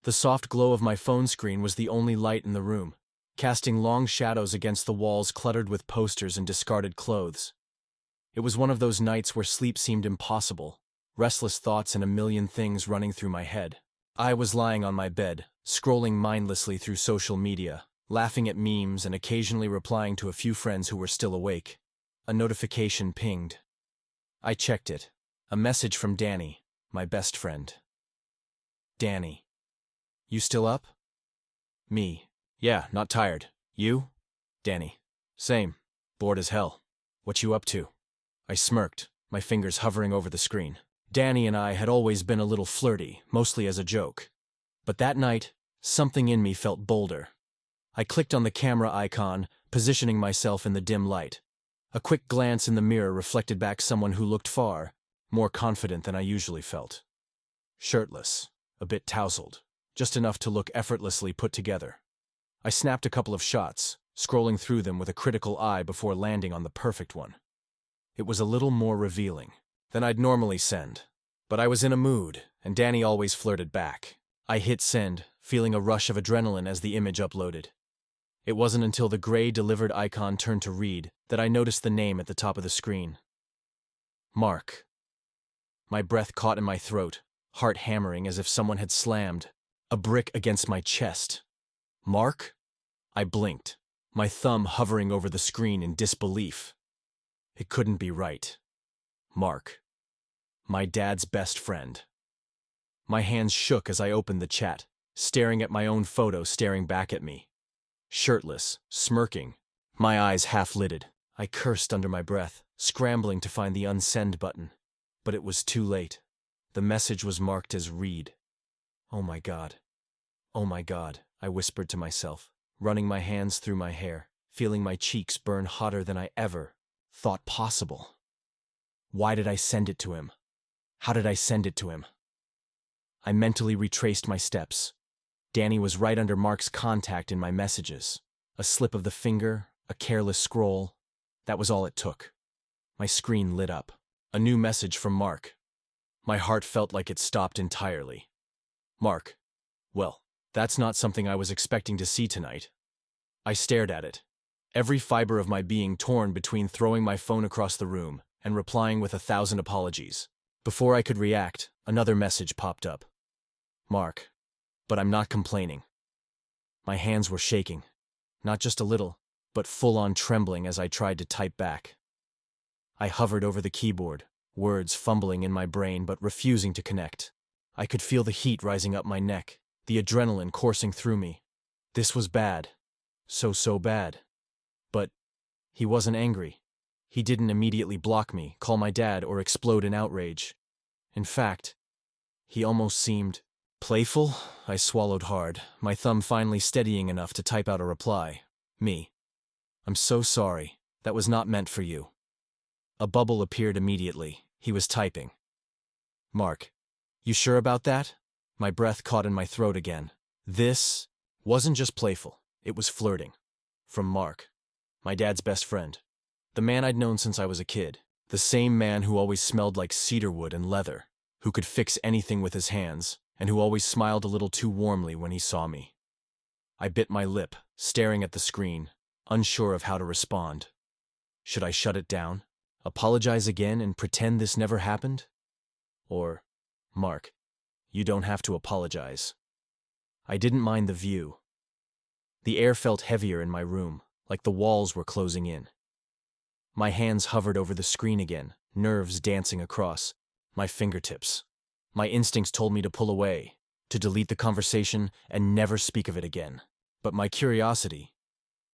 The soft glow of my phone screen was the only light in the room, casting long shadows against the walls cluttered with posters and discarded clothes. It was one of those nights where sleep seemed impossible, restless thoughts and a million things running through my head. I was lying on my bed, scrolling mindlessly through social media, laughing at memes and occasionally replying to a few friends who were still awake. A notification pinged. I checked it. A message from Danny, my best friend. Danny. You still up? Me. Yeah, not tired. You? Danny. Same. Bored as hell. What you up to? I smirked, my fingers hovering over the screen. Danny and I had always been a little flirty, mostly as a joke. But that night, something in me felt bolder. I clicked on the camera icon, positioning myself in the dim light. A quick glance in the mirror reflected back someone who looked far, more confident than I usually felt. Shirtless, a bit tousled, just enough to look effortlessly put together. I snapped a couple of shots, scrolling through them with a critical eye before landing on the perfect one. It was a little more revealing than I'd normally send, but I was in a mood, and Danny always flirted back. I hit send, feeling a rush of adrenaline as the image uploaded. It wasn't until the gray delivered icon turned to read that I noticed the name at the top of the screen. Mark. My breath caught in my throat, heart hammering as if someone had slammed a brick against my chest. Mark? I blinked, my thumb hovering over the screen in disbelief. It couldn't be right. Mark. My dad's best friend. My hands shook as I opened the chat, staring at my own photo staring back at me. Shirtless, smirking, my eyes half-lidded. I cursed under my breath, scrambling to find the unsend button. But it was too late. The message was marked as read. Oh my God. Oh my God, I whispered to myself, running my hands through my hair, feeling my cheeks burn hotter than I ever thought possible. Why did I send it to him? How did I send it to him? I mentally retraced my steps. Danny was right under Mark's contact in my messages. A slip of the finger, a careless scroll. That was all it took. My screen lit up. A new message from Mark. My heart felt like it stopped entirely. Mark. Well, that's not something I was expecting to see tonight. I stared at it, every fiber of my being torn between throwing my phone across the room and replying with 1,000 apologies. Before I could react, another message popped up. Mark. But I'm not complaining. My hands were shaking, not just a little, but full-on trembling as I tried to type back. I hovered over the keyboard, words fumbling in my brain but refusing to connect. I could feel the heat rising up my neck, the adrenaline coursing through me. This was bad. So bad. But he wasn't angry. He didn't immediately block me, call my dad, or explode in outrage. In fact, he almost seemed playful. I swallowed hard, my thumb finally steadying enough to type out a reply. Me. I'm so sorry. That was not meant for you. A bubble appeared immediately. He was typing. Mark. You sure about that? My breath caught in my throat again. This wasn't just playful. It was flirting. From Mark. My dad's best friend. The man I'd known since I was a kid. The same man who always smelled like cedarwood and leather. Who could fix anything with his hands, and who always smiled a little too warmly when he saw me. I bit my lip, staring at the screen, unsure of how to respond. Should I shut it down? Apologize again and pretend this never happened? Or, Mark, you don't have to apologize. I didn't mind the view. The air felt heavier in my room, like the walls were closing in. My hands hovered over the screen again, nerves dancing across my fingertips. My instincts told me to pull away, to delete the conversation and never speak of it again. But my curiosity,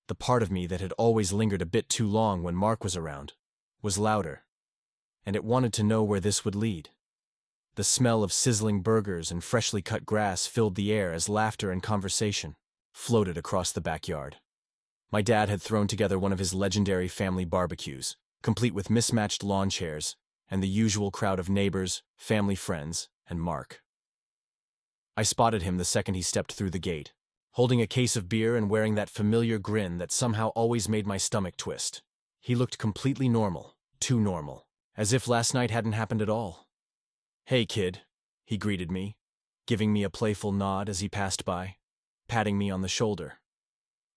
the part of me that had always lingered a bit too long when Mark was around, was louder, and it wanted to know where this would lead. The smell of sizzling burgers and freshly cut grass filled the air as laughter and conversation floated across the backyard. My dad had thrown together one of his legendary family barbecues, complete with mismatched lawn chairs and the usual crowd of neighbors, family friends, and Mark. I spotted him the second he stepped through the gate, holding a case of beer and wearing that familiar grin that somehow always made my stomach twist. He looked completely normal, too normal, as if last night hadn't happened at all. Hey kid, he greeted me. giving me a playful nod as he passed by, patting me on the shoulder.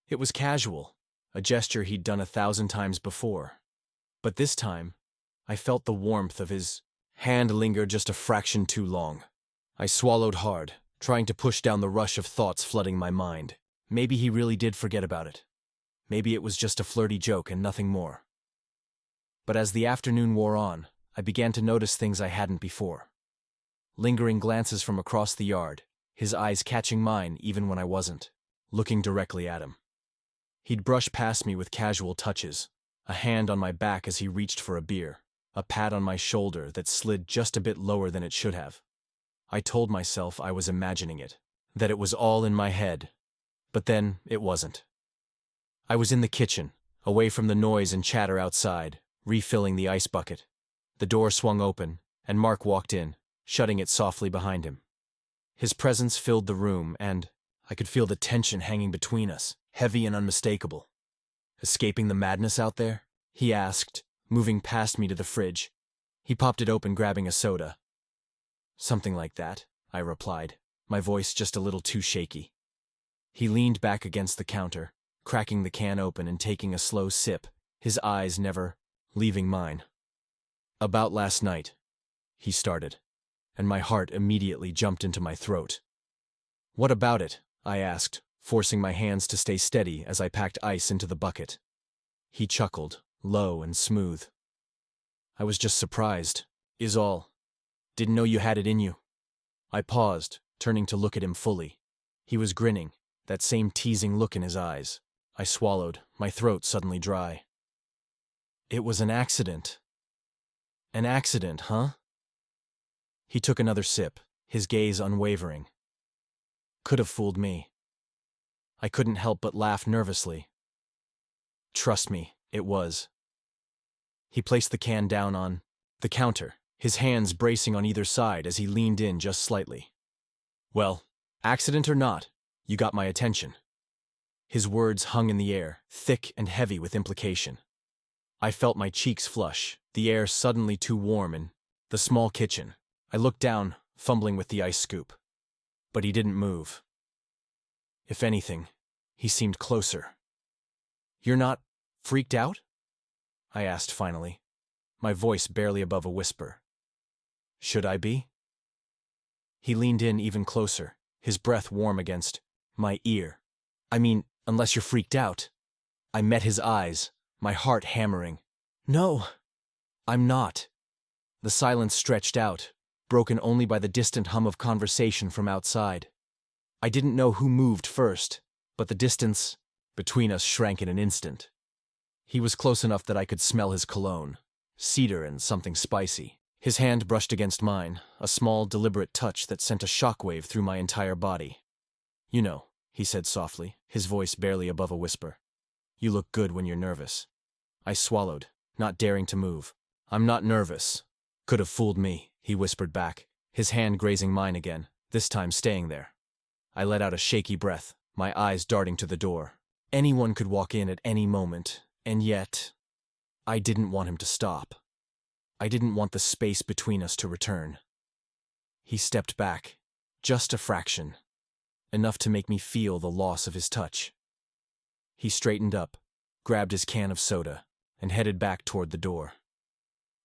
It was casual, a gesture he'd done 1,000 times before. But this time, I felt the warmth of his hand linger just a fraction too long. I swallowed hard, trying to push down the rush of thoughts flooding my mind. Maybe he really did forget about it. Maybe it was just a flirty joke and nothing more. But as the afternoon wore on, I began to notice things I hadn't before. Lingering glances from across the yard, his eyes catching mine even when I wasn't, looking directly at him. He'd brush past me with casual touches, a hand on my back as he reached for a beer, a pat on my shoulder that slid just a bit lower than it should have. I told myself I was imagining it, that it was all in my head, but then it wasn't. I was in the kitchen, away from the noise and chatter outside, refilling the ice bucket. The door swung open, and Mark walked in, shutting it softly behind him. His presence filled the room, and I could feel the tension hanging between us, heavy and unmistakable. "Escaping the madness out there?" he asked, moving past me to the fridge. He popped it open, grabbing a soda. "Something like that," I replied, my voice just a little too shaky. He leaned back against the counter, cracking the can open and taking a slow sip, his eyes never leaving mine. "About last night," he started, and my heart immediately jumped into my throat. "What about it?" I asked, forcing my hands to stay steady as I packed ice into the bucket. He chuckled, low and smooth. "I was just surprised, is all. Didn't know you had it in you." I paused, turning to look at him fully. He was grinning, that same teasing look in his eyes. I swallowed, my throat suddenly dry. "It was an accident." "An accident, huh?" He took another sip, his gaze unwavering. "Could have fooled me." I couldn't help but laugh nervously. "Trust me, it was." He placed the can down on the counter, his hands bracing on either side as he leaned in just slightly. "Well, accident or not, you got my attention." His words hung in the air, thick and heavy with implication. I felt my cheeks flush, the air suddenly too warm in the small kitchen. I looked down, fumbling with the ice scoop. But he didn't move. If anything, he seemed closer. "You're not freaked out?" I asked finally, my voice barely above a whisper. "Should I be?" He leaned in even closer, his breath warm against my ear. "I mean, unless you're freaked out." I met his eyes, my heart hammering. "No, I'm not." The silence stretched out, broken only by the distant hum of conversation from outside. I didn't know who moved first, but the distance between us shrank in an instant. He was close enough that I could smell his cologne, cedar and something spicy. His hand brushed against mine, a small, deliberate touch that sent a shockwave through my entire body. "You know," he said softly, his voice barely above a whisper. "You look good when you're nervous." I swallowed, not daring to move. "I'm not nervous." "Could have fooled me," he whispered back, his hand grazing mine again, this time staying there. I let out a shaky breath, my eyes darting to the door. Anyone could walk in at any moment, and yet I didn't want him to stop. I didn't want the space between us to return. He stepped back, just a fraction, enough to make me feel the loss of his touch. He straightened up, grabbed his can of soda, and headed back toward the door.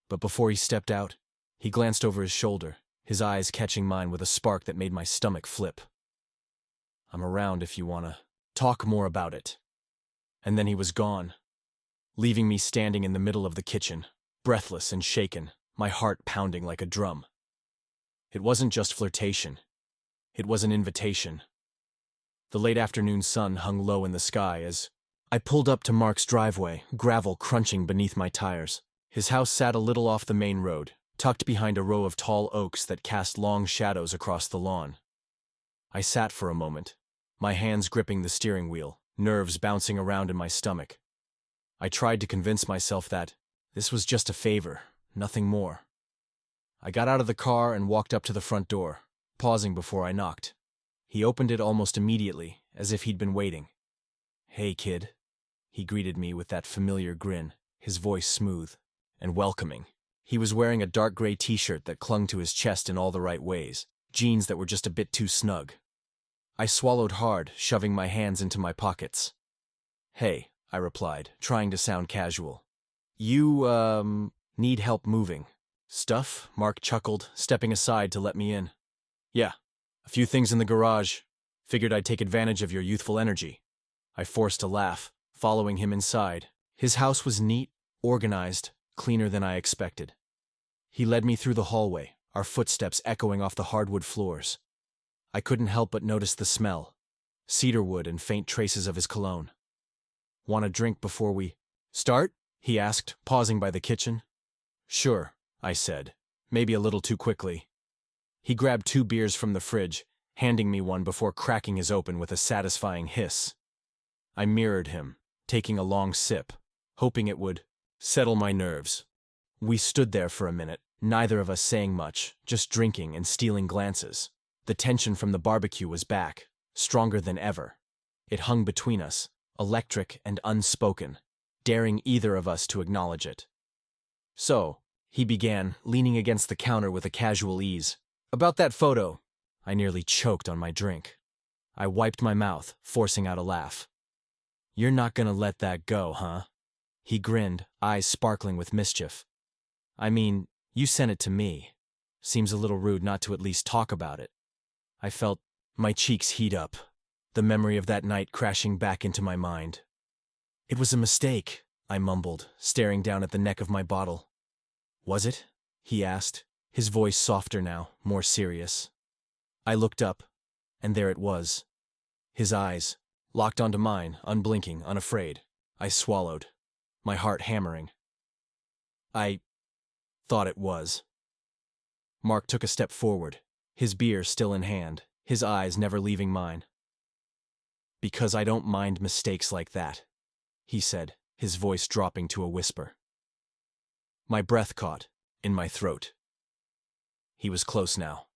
But before he stepped out, he glanced over his shoulder, his eyes catching mine with a spark that made my stomach flip. "I'm around if you wanna talk more about it." And then he was gone, leaving me standing in the middle of the kitchen, breathless and shaken, my heart pounding like a drum. It wasn't just flirtation. It was an invitation. The late afternoon sun hung low in the sky as I pulled up to Mark's driveway, gravel crunching beneath my tires. His house sat a little off the main road, tucked behind a row of tall oaks that cast long shadows across the lawn. I sat for a moment, my hands gripping the steering wheel, nerves bouncing around in my stomach. I tried to convince myself that this was just a favor, nothing more. I got out of the car and walked up to the front door, pausing before I knocked. He opened it almost immediately, as if he'd been waiting. "Hey, kid." He greeted me with that familiar grin, his voice smooth and welcoming. He was wearing a dark gray t-shirt that clung to his chest in all the right ways, jeans that were just a bit too snug. I swallowed hard, shoving my hands into my pockets. "Hey," I replied, trying to sound casual. "You, need help moving?" "Stuff?" Mark chuckled, stepping aside to let me in. "Yeah, a few things in the garage. Figured I'd take advantage of your youthful energy." I forced a laugh, following him inside. His house was neat, organized, cleaner than I expected. He led me through the hallway, our footsteps echoing off the hardwood floors. I couldn't help but notice the smell, cedarwood and faint traces of his cologne. "Want a drink before we start?" he asked, pausing by the kitchen. "Sure," I said, maybe a little too quickly. He grabbed 2 beers from the fridge, handing me one before cracking his open with a satisfying hiss. I mirrored him, taking a long sip, hoping it would settle my nerves. We stood there for a minute, neither of us saying much, just drinking and stealing glances. The tension from the barbecue was back, stronger than ever. It hung between us, electric and unspoken, daring either of us to acknowledge it. "So," he began, leaning against the counter with a casual ease. "About that photo." I nearly choked on my drink. I wiped my mouth, forcing out a laugh. "You're not gonna let that go, huh?" He grinned, eyes sparkling with mischief. "I mean, you sent it to me. Seems a little rude not to at least talk about it." I felt my cheeks heat up, the memory of that night crashing back into my mind. "It was a mistake," I mumbled, staring down at the neck of my bottle. "Was it?" he asked, his voice softer now, more serious. I looked up, and there it was. His eyes, locked onto mine, unblinking, unafraid. I swallowed, my heart hammering. "I thought it was." Mark took a step forward, his beer still in hand, his eyes never leaving mine. "Because I don't mind mistakes like that," he said, his voice dropping to a whisper. My breath caught, in my throat. He was close now,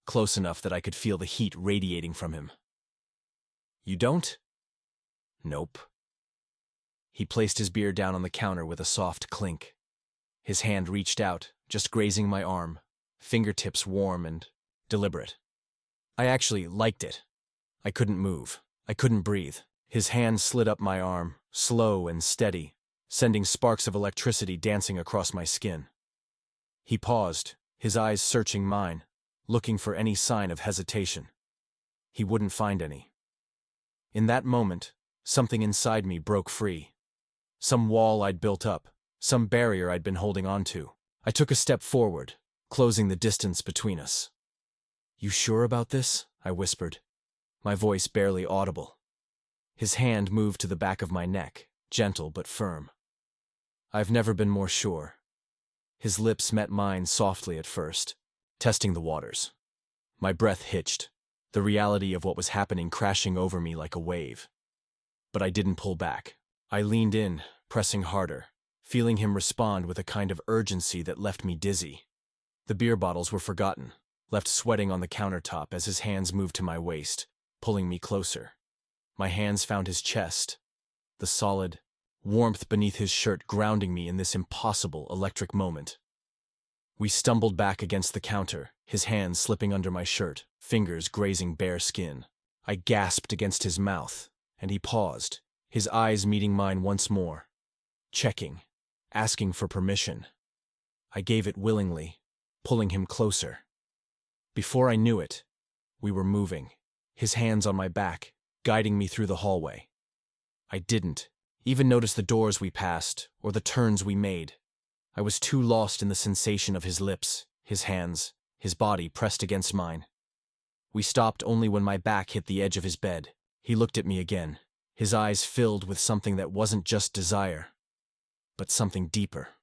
close enough that I could feel the heat radiating from him. "You don't?" "Nope." He placed his beer down on the counter with a soft clink. His hand reached out, just grazing my arm, fingertips warm and deliberate. I actually liked it. I couldn't move. I couldn't breathe. His hand slid up my arm, slow and steady, sending sparks of electricity dancing across my skin. He paused, his eyes searching mine, looking for any sign of hesitation. He wouldn't find any. In that moment, something inside me broke free. Some wall I'd built up, some barrier I'd been holding on to. I took a step forward, closing the distance between us. "You sure about this?" I whispered, my voice barely audible. His hand moved to the back of my neck, gentle but firm. "I've never been more sure." His lips met mine softly at first, testing the waters. My breath hitched, the reality of what was happening crashing over me like a wave. But I didn't pull back. I leaned in, pressing harder, feeling him respond with a kind of urgency that left me dizzy. The beer bottles were forgotten, left sweating on the countertop as his hands moved to my waist, pulling me closer. My hands found his chest, the solid warmth beneath his shirt grounding me in this impossible electric moment. We stumbled back against the counter, his hands slipping under my shirt, fingers grazing bare skin. I gasped against his mouth, and he paused, his eyes meeting mine once more, checking, asking for permission. I gave it willingly, pulling him closer. Before I knew it, we were moving, his hands on my back, guiding me through the hallway. I didn't even notice the doors we passed or the turns we made. I was too lost in the sensation of his lips, his hands, his body pressed against mine. We stopped only when my back hit the edge of his bed. He looked at me again, his eyes filled with something that wasn't just desire, but something deeper,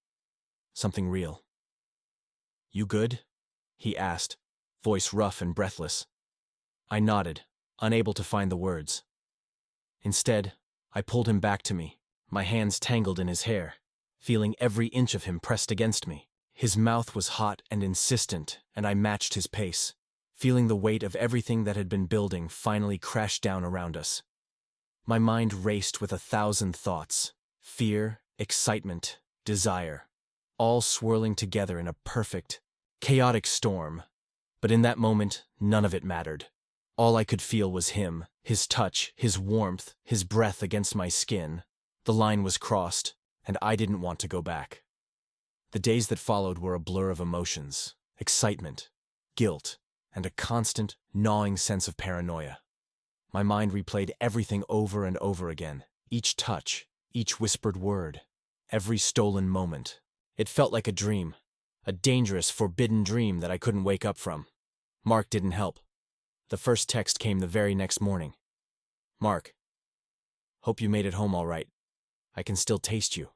something real. "You good?" he asked, voice rough and breathless. I nodded, unable to find the words. Instead, I pulled him back to me, my hands tangled in his hair, feeling every inch of him pressed against me. His mouth was hot and insistent, and I matched his pace, feeling the weight of everything that had been building finally crash down around us. My mind raced with 1,000 thoughts, fear, excitement, desire, all swirling together in a perfect, chaotic storm. But in that moment, none of it mattered. All I could feel was him, his touch, his warmth, his breath against my skin. The line was crossed, and I didn't want to go back. The days that followed were a blur of emotions, excitement, guilt, and a constant, gnawing sense of paranoia. My mind replayed everything over and over again, each touch, each whispered word, every stolen moment. It felt like a dream, a dangerous, forbidden dream that I couldn't wake up from. Mark didn't help. The first text came the very next morning. "Mark, hope you made it home all right. I can still taste you."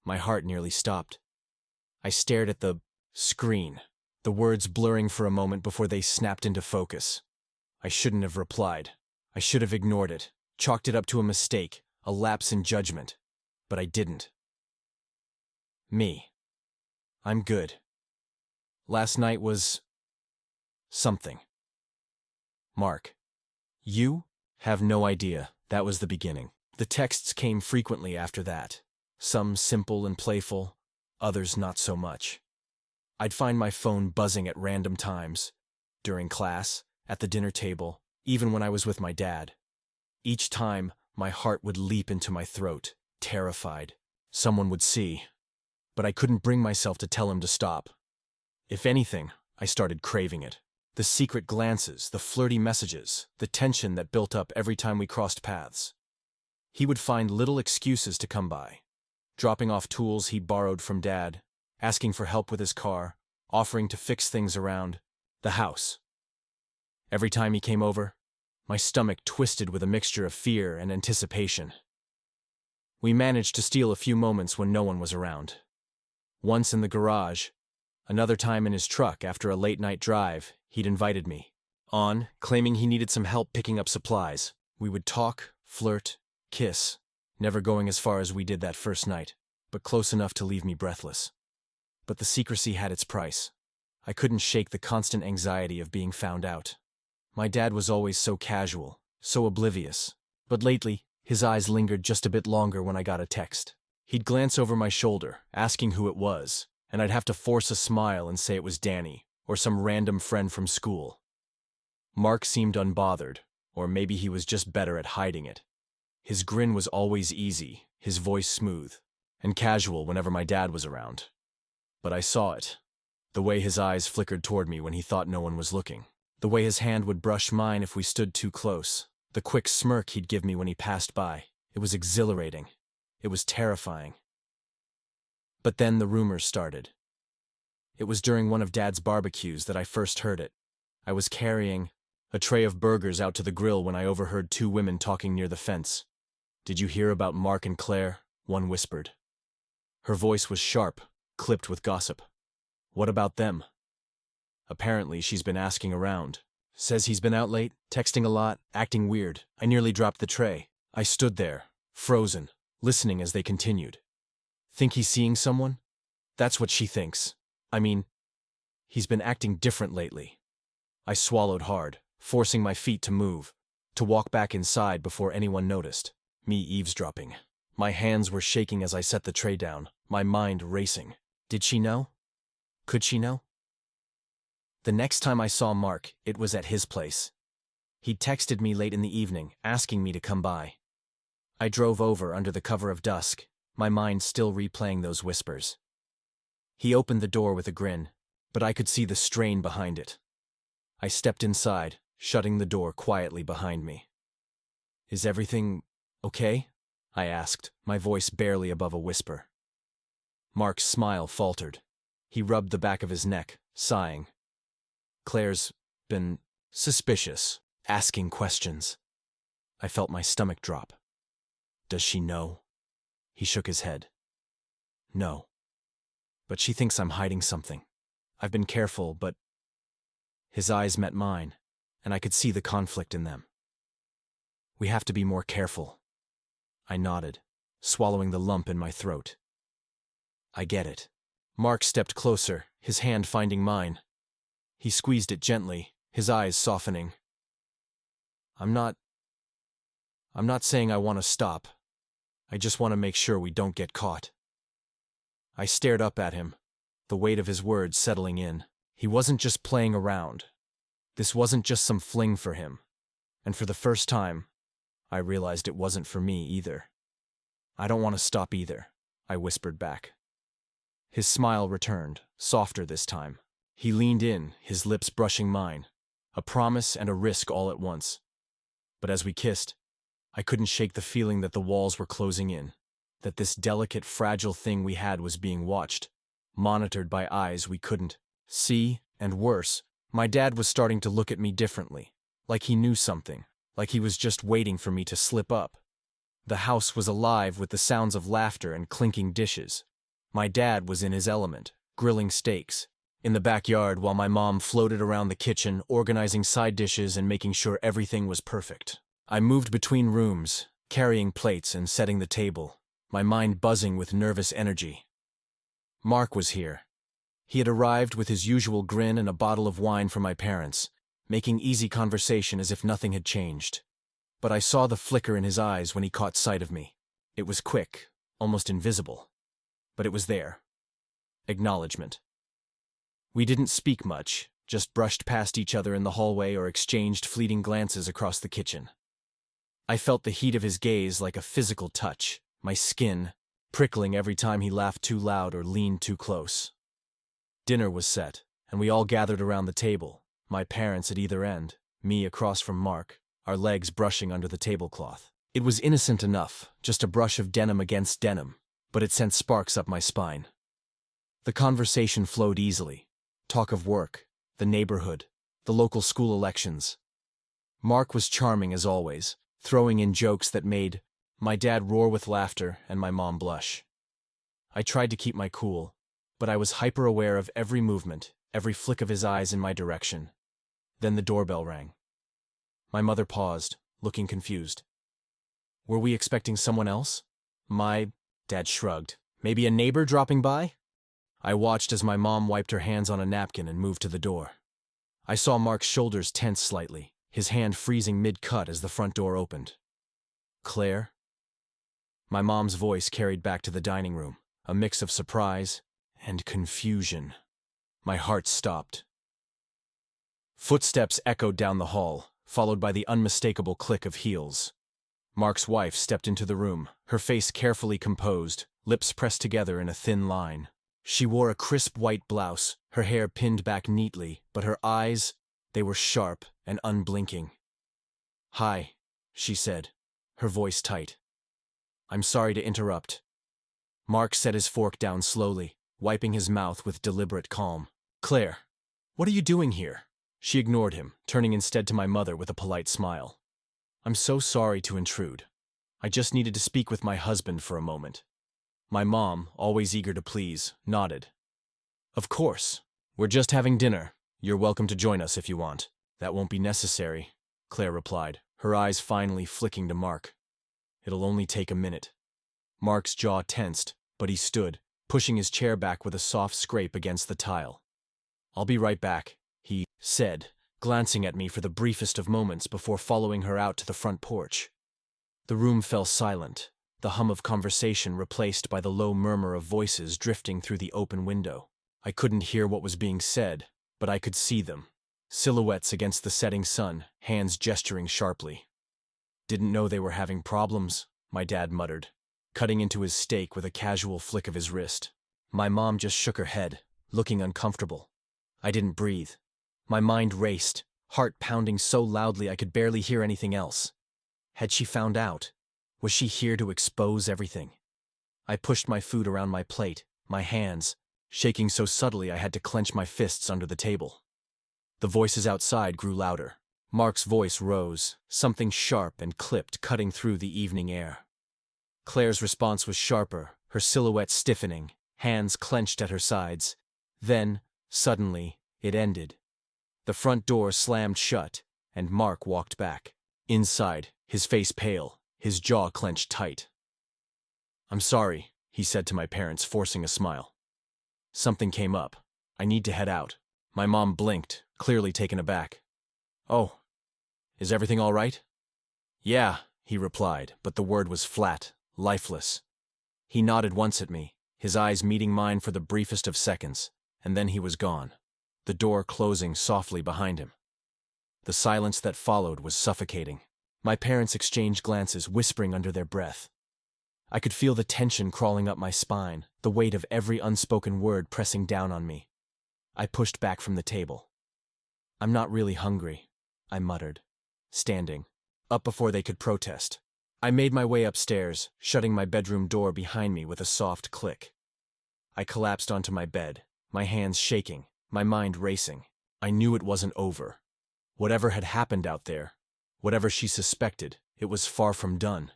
My heart nearly stopped. I stared at the screen, the words blurring for a moment before they snapped into focus. I shouldn't have replied. I should have ignored it, chalked it up to a mistake, a lapse in judgment. But I didn't. Me. I'm good. Last night was something. Mark. You have no idea. That was the beginning. The texts came frequently after that. Some simple and playful, others not so much. I'd find my phone buzzing at random times, during class, at the dinner table, even when I was with my dad. Each time, my heart would leap into my throat, terrified. Someone would see. But I couldn't bring myself to tell him to stop. If anything, I started craving it. The secret glances, the flirty messages, the tension that built up every time we crossed paths. He would find little excuses to come by, dropping off tools he borrowed from Dad, asking for help with his car, offering to fix things around the house. Every time he came over, my stomach twisted with a mixture of fear and anticipation. We managed to steal a few moments when no one was around. Once in the garage, another time in his truck after a late-night drive, he'd invited me on, claiming he needed some help picking up supplies. We would talk, flirt, kiss, never going as far as we did that first night, but close enough to leave me breathless. But the secrecy had its price. I couldn't shake the constant anxiety of being found out. My dad was always so casual, so oblivious, but lately, his eyes lingered just a bit longer when I got a text. He'd glance over my shoulder, asking who it was, and I'd have to force a smile and say it was Danny, or some random friend from school. Mark seemed unbothered, or maybe he was just better at hiding it. His grin was always easy, his voice smooth, and casual whenever my dad was around. But I saw it. The way his eyes flickered toward me when he thought no one was looking. The way his hand would brush mine if we stood too close. The quick smirk he'd give me when he passed by. It was exhilarating. It was terrifying. But then the rumors started. It was during one of Dad's barbecues that I first heard it. I was carrying a tray of burgers out to the grill when I overheard two women talking near the fence. "Did you hear about Mark and Claire?" one whispered. Her voice was sharp, clipped with gossip. "What about them?" "Apparently she's been asking around. Says he's been out late, texting a lot, acting weird." I nearly dropped the tray. I stood there, frozen, listening as they continued. "Think he's seeing someone? That's what she thinks. I mean, he's been acting different lately." I swallowed hard, forcing my feet to move, to walk back inside before anyone noticed. Me eavesdropping. My hands were shaking as I set the tray down, my mind racing. Did she know? Could she know? The next time I saw Mark, it was at his place. He'd texted me late in the evening, asking me to come by. I drove over under the cover of dusk, my mind still replaying those whispers. He opened the door with a grin, but I could see the strain behind it. I stepped inside, shutting the door quietly behind me. "Is everything okay?" I asked, my voice barely above a whisper. Mark's smile faltered. He rubbed the back of his neck, sighing. "Claire's been suspicious, asking questions." I felt my stomach drop. "Does she know?" He shook his head. "No. But she thinks I'm hiding something. I've been careful, but..." His eyes met mine, and I could see the conflict in them. "We have to be more careful." I nodded, swallowing the lump in my throat. "I get it." Mark stepped closer, his hand finding mine. He squeezed it gently, his eyes softening. I'm not saying I want to stop. I just want to make sure we don't get caught." I stared up at him, the weight of his words settling in. He wasn't just playing around. This wasn't just some fling for him. And for the first time, I realized it wasn't for me either. I don't want to stop either, I whispered back. His smile returned, softer this time. He leaned in, his lips brushing mine, a promise and a risk all at once. But as we kissed, I couldn't shake the feeling that the walls were closing in, that this delicate, fragile thing we had was being watched, monitored by eyes we couldn't see, and worse, my dad was starting to look at me differently, like he knew something, like he was just waiting for me to slip up. The house was alive with the sounds of laughter and clinking dishes. My dad was in his element, grilling steaks. In the backyard, while my mom floated around the kitchen, organizing side dishes and making sure everything was perfect. I moved between rooms, carrying plates and setting the table, my mind buzzing with nervous energy. Mark was here. He had arrived with his usual grin and a bottle of wine for my parents, making easy conversation as if nothing had changed. But I saw the flicker in his eyes when he caught sight of me. It was quick, almost invisible. But it was there. Acknowledgement. We didn't speak much, just brushed past each other in the hallway or exchanged fleeting glances across the kitchen. I felt the heat of his gaze like a physical touch, my skin prickling every time he laughed too loud or leaned too close. Dinner was set, and we all gathered around the table, my parents at either end, me across from Mark, our legs brushing under the tablecloth. It was innocent enough, just a brush of denim against denim, but it sent sparks up my spine. The conversation flowed easily. Talk of work, the neighborhood, the local school elections. Mark was charming as always, throwing in jokes that made my dad roar with laughter and my mom blush. I tried to keep my cool, but I was hyper-aware of every movement, every flick of his eyes in my direction. Then the doorbell rang. My mother paused, looking confused. Were we expecting someone else? My dad shrugged. Maybe a neighbor dropping by? I watched as my mom wiped her hands on a napkin and moved to the door. I saw Mark's shoulders tense slightly, his hand freezing mid-cut as the front door opened. Claire? My mom's voice carried back to the dining room, a mix of surprise and confusion. My heart stopped. Footsteps echoed down the hall, followed by the unmistakable click of heels. Mark's wife stepped into the room, her face carefully composed, lips pressed together in a thin line. She wore a crisp white blouse, her hair pinned back neatly, but her eyes, they were sharp and unblinking. "Hi," she said, her voice tight. "I'm sorry to interrupt." Mark set his fork down slowly, wiping his mouth with deliberate calm. "Claire, what are you doing here?" She ignored him, turning instead to my mother with a polite smile. "I'm so sorry to intrude. I just needed to speak with my husband for a moment." My mom, always eager to please, nodded. "Of course. We're just having dinner. You're welcome to join us if you want." "That won't be necessary," Claire replied, her eyes finally flicking to Mark. "It'll only take a minute." Mark's jaw tensed, but he stood, pushing his chair back with a soft scrape against the tile. "I'll be right back," he said, glancing at me for the briefest of moments before following her out to the front porch. The room fell silent, the hum of conversation replaced by the low murmur of voices drifting through the open window. I couldn't hear what was being said, but I could see them. Silhouettes against the setting sun, hands gesturing sharply. "Didn't know they were having problems," my dad muttered, cutting into his steak with a casual flick of his wrist. My mom just shook her head, looking uncomfortable. I didn't breathe. My mind raced, heart pounding so loudly I could barely hear anything else. Had she found out? Was she here to expose everything? I pushed my food around my plate, my hands, shaking so subtly I had to clench my fists under the table. The voices outside grew louder. Mark's voice rose, something sharp and clipped cutting through the evening air. Claire's response was sharper, her silhouette stiffening, hands clenched at her sides. Then, suddenly, it ended. The front door slammed shut, and Mark walked back. Inside, his face pale, his jaw clenched tight. "I'm sorry," he said to my parents, forcing a smile. "Something came up. I need to head out." My mom blinked, clearly taken aback. "Oh, is everything all right?" "Yeah," he replied, but the word was flat, lifeless. He nodded once at me, his eyes meeting mine for the briefest of seconds, and then he was gone. the door closing softly behind him. The silence that followed was suffocating. My parents exchanged glances, whispering under their breath. I could feel the tension crawling up my spine, the weight of every unspoken word pressing down on me. I pushed back from the table. "I'm not really hungry," I muttered, standing up before they could protest. I made my way upstairs, shutting my bedroom door behind me with a soft click. I collapsed onto my bed, my hands shaking, my mind racing. I knew it wasn't over. Whatever had happened out there, whatever she suspected, it was far from done.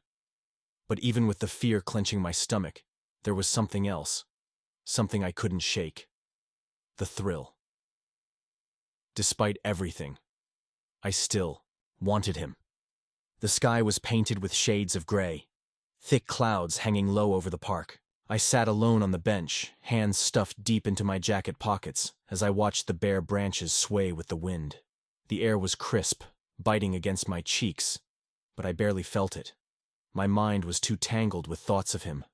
But even with the fear clenching my stomach, there was something else, something I couldn't shake. The thrill. Despite everything, I still wanted him. The sky was painted with shades of gray, thick clouds hanging low over the park. I sat alone on the bench, hands stuffed deep into my jacket pockets, as I watched the bare branches sway with the wind. The air was crisp, biting against my cheeks, but I barely felt it. My mind was too tangled with thoughts of him.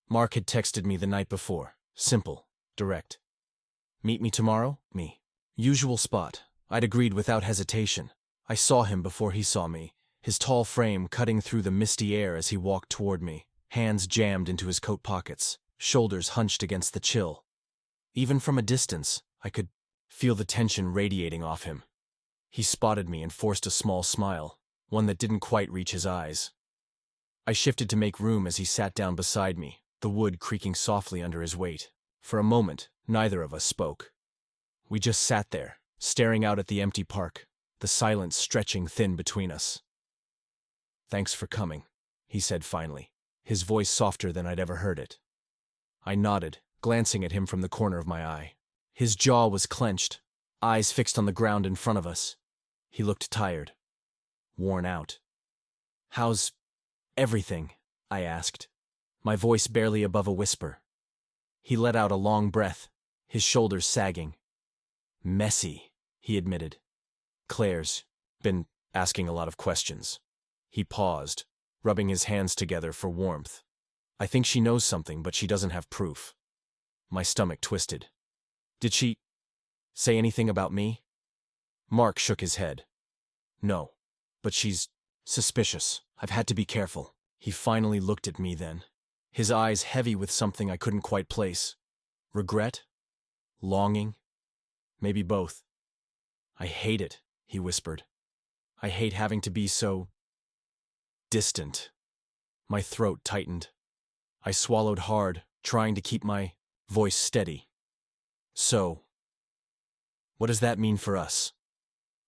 Mark had texted me the night before, simple, direct. "Meet me tomorrow?" Me. Usual spot. I'd agreed without hesitation. I saw him before he saw me, his tall frame cutting through the misty air as he walked toward me, hands jammed into his coat pockets, shoulders hunched against the chill. Even from a distance, I could feel the tension radiating off him. He spotted me and forced a small smile, one that didn't quite reach his eyes. I shifted to make room as he sat down beside me, the wood creaking softly under his weight. For a moment, neither of us spoke. We just sat there, staring out at the empty park, the silence stretching thin between us. "Thanks for coming," he said finally, his voice softer than I'd ever heard it. I nodded, glancing at him from the corner of my eye. His jaw was clenched, eyes fixed on the ground in front of us. He looked tired, worn out. "How's everything?" I asked, my voice barely above a whisper. He let out a long breath, his shoulders sagging. "Messy," he admitted. "Claire's been asking a lot of questions." He paused, rubbing his hands together for warmth. "I think she knows something, but she doesn't have proof." My stomach twisted. "Did she say anything about me?" Mark shook his head. "No, but she's suspicious. I've had to be careful." He finally looked at me then, his eyes heavy with something I couldn't quite place. Regret? Longing? Maybe both. "I hate it," he whispered. "I hate having to be so distant." My throat tightened. I swallowed hard, trying to keep my voice steady. "So, what does that mean for us?"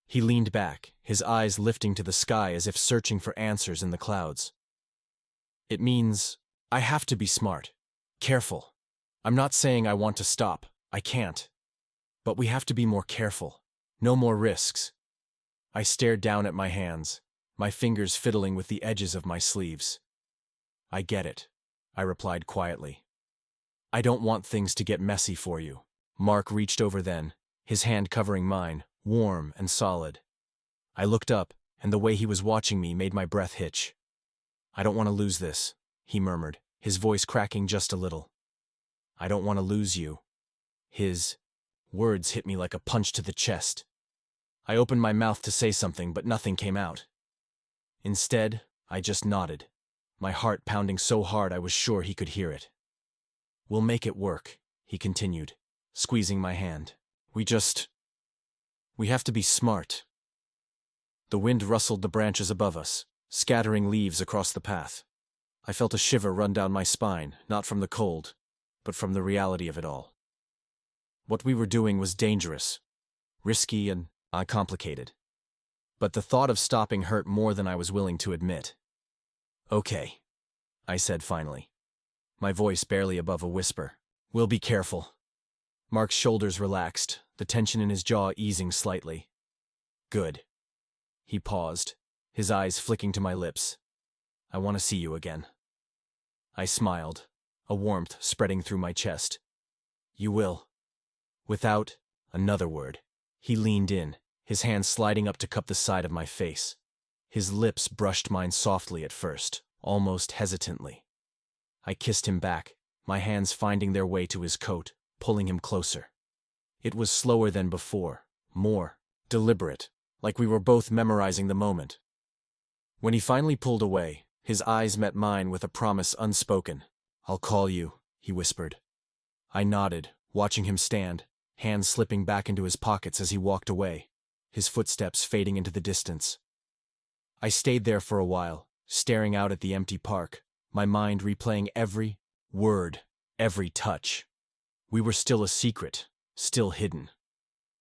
He leaned back, his eyes lifting to the sky as if searching for answers in the clouds. "It means I have to be smart, careful. I'm not saying I want to stop. I can't. But we have to be more careful. No more risks." I stared down at my hands, my fingers fiddling with the edges of my sleeves. "I get it," I replied quietly. "I don't want things to get messy for you." Mark reached over then, his hand covering mine, warm and solid. I looked up, and the way he was watching me made my breath hitch. "I don't want to lose this," he murmured, his voice cracking just a little. "I don't want to lose you." His words hit me like a punch to the chest. I opened my mouth to say something, but nothing came out. Instead, I just nodded, my heart pounding so hard I was sure he could hear it. "We'll make it work," he continued, squeezing my hand. We have to be smart." The wind rustled the branches above us, scattering leaves across the path. I felt a shiver run down my spine, not from the cold, but from the reality of it all. What we were doing was dangerous, risky, and complicated. But the thought of stopping hurt more than I was willing to admit. "Okay," I said finally, my voice barely above a whisper. "We'll be careful." Mark's shoulders relaxed, the tension in his jaw easing slightly. "Good." He paused, his eyes flicking to my lips. "I want to see you again." I smiled, a warmth spreading through my chest. "You will." Without another word, he leaned in, his hand sliding up to cup the side of my face. His lips brushed mine softly at first, almost hesitantly. I kissed him back, my hands finding their way to his coat, pulling him closer. It was slower than before, more deliberate, like we were both memorizing the moment. When he finally pulled away, his eyes met mine with a promise unspoken. "I'll call you," he whispered. I nodded, watching him stand, hands slipping back into his pockets as he walked away, his footsteps fading into the distance. I stayed there for a while, staring out at the empty park, my mind replaying every word, every touch. We were still a secret, still hidden.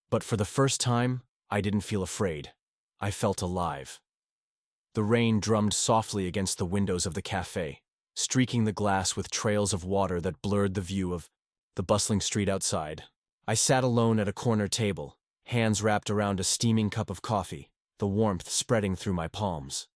But for the first time, I didn't feel afraid. I felt alive. The rain drummed softly against the windows of the cafe, streaking the glass with trails of water that blurred the view of the bustling street outside. I sat alone at a corner table, hands wrapped around a steaming cup of coffee, the warmth spreading through my palms.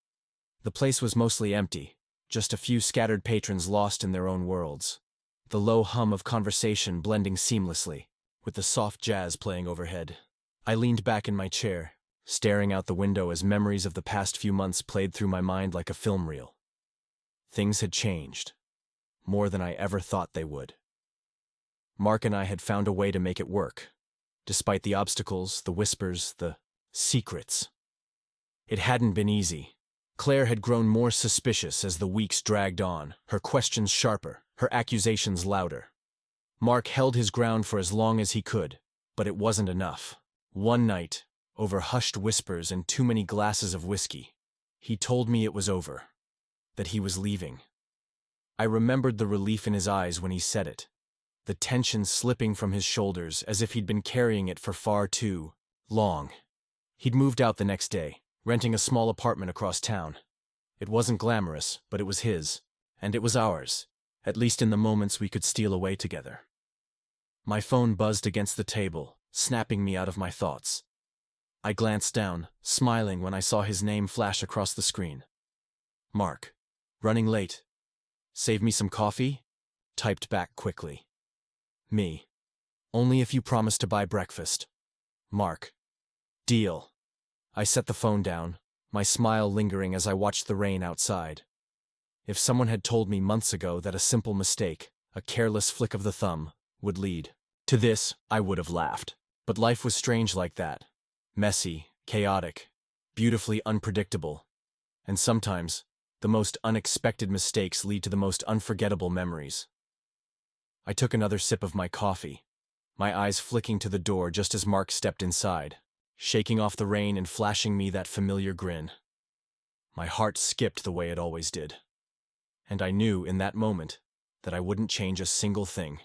The place was mostly empty, just a few scattered patrons lost in their own worlds. The low hum of conversation blending seamlessly, with the soft jazz playing overhead. I leaned back in my chair, staring out the window as memories of the past few months played through my mind like a film reel. Things had changed, more than I ever thought they would. Mark and I had found a way to make it work, despite the obstacles, the whispers, the secrets. It hadn't been easy. Claire had grown more suspicious as the weeks dragged on, her questions sharper, her accusations louder. Mark held his ground for as long as he could, but it wasn't enough. One night, over hushed whispers and too many glasses of whiskey, he told me it was over, that he was leaving. I remembered the relief in his eyes when he said it, the tension slipping from his shoulders as if he'd been carrying it for far too long. He'd moved out the next day, renting a small apartment across town. It wasn't glamorous, but it was his, and it was ours, at least in the moments we could steal away together. My phone buzzed against the table, snapping me out of my thoughts. I glanced down, smiling when I saw his name flash across the screen. Mark. Running late. Save me some coffee? Typed back quickly. Me. Only if you promise to buy breakfast. Mark. Deal. I set the phone down, my smile lingering as I watched the rain outside. If someone had told me months ago that a simple mistake, a careless flick of the thumb, would lead to this, I would have laughed. But life was strange like that. Messy, chaotic, beautifully unpredictable. And sometimes, the most unexpected mistakes lead to the most unforgettable memories. I took another sip of my coffee, my eyes flicking to the door just as Mark stepped inside, shaking off the rain and flashing me that familiar grin. My heart skipped the way it always did. And I knew in that moment that I wouldn't change a single thing.